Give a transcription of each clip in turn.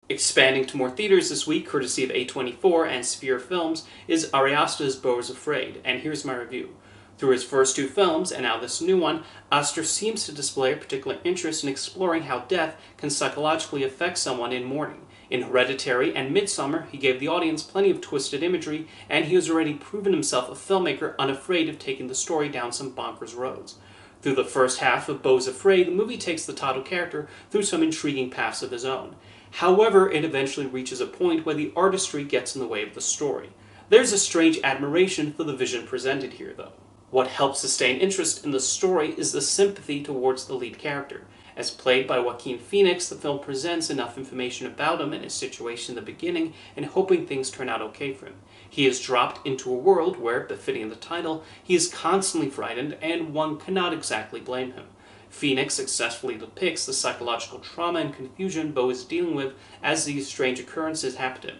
Expanding to more theaters this week, courtesy of A24 and Sphere Films, is Ari Aster's Beau is Afraid, and here's my review. Through his first two films, and now this new one, Aster seems to display a particular interest in exploring how death can psychologically affect someone in mourning. In Hereditary and Midsummer, he gave the audience plenty of twisted imagery, and he has already proven himself a filmmaker unafraid of taking the story down some bonkers roads. Through the first half of Beau is Afraid, the movie takes the title character through some intriguing paths of his own. However, it eventually reaches a point where the artistry gets in the way of the story. There's a strange admiration for the vision presented here, though. What helps sustain interest in the story is the sympathy towards the lead character. As played by Joaquin Phoenix, the film presents enough information about him and his situation in the beginning and hoping things turn out okay for him. He is dropped into a world where, befitting the title, he is constantly frightened and one cannot exactly blame him. Phoenix successfully depicts the psychological trauma and confusion Beau is dealing with as these strange occurrences happen to him.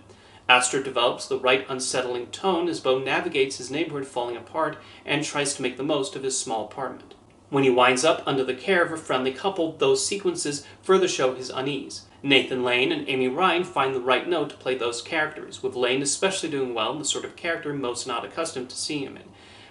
Aster develops the right unsettling tone as Beau navigates his neighborhood falling apart and tries to make the most of his small apartment. When he winds up under the care of a friendly couple, those sequences further show his unease. Nathan Lane and Amy Ryan find the right note to play those characters, with Lane especially doing well in the sort of character most not accustomed to seeing him in.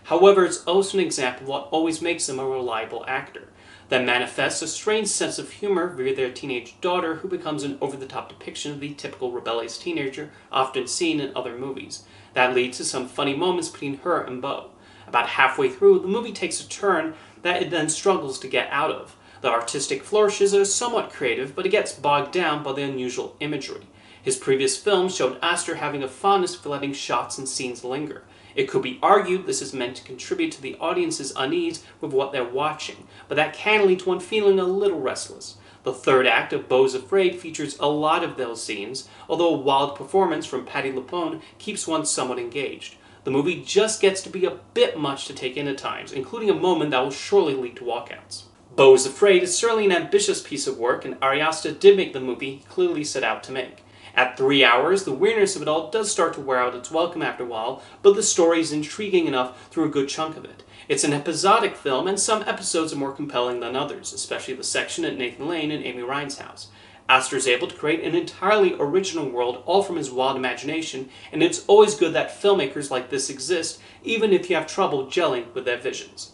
However, it's also an example of what always makes him a reliable actor. That manifests a strange sense of humor via their teenage daughter, who becomes an over-the-top depiction of the typical rebellious teenager often seen in other movies. That leads to some funny moments between her and Beau. About halfway through, the movie takes a turn that it then struggles to get out of. The artistic flourishes are somewhat creative, but it gets bogged down by the unusual imagery. His previous films showed Aster having a fondness for letting shots and scenes linger. It could be argued this is meant to contribute to the audience's unease with what they're watching, but that can lead to one feeling a little restless. The third act of Beau is Afraid features a lot of those scenes, although a wild performance from Patti LuPone keeps one somewhat engaged. The movie just gets to be a bit much to take in at times, including a moment that will surely lead to walkouts. Beau is Afraid is certainly an ambitious piece of work, and Ari Aster did make the movie he clearly set out to make. At 3 hours, the weirdness of it all does start to wear out its welcome after a while, but the story is intriguing enough through a good chunk of it. It's an episodic film, and some episodes are more compelling than others, especially the section at Nathan Lane and Amy Ryan's house. Aster is able to create an entirely original world, all from his wild imagination, and it's always good that filmmakers like this exist, even if you have trouble gelling with their visions.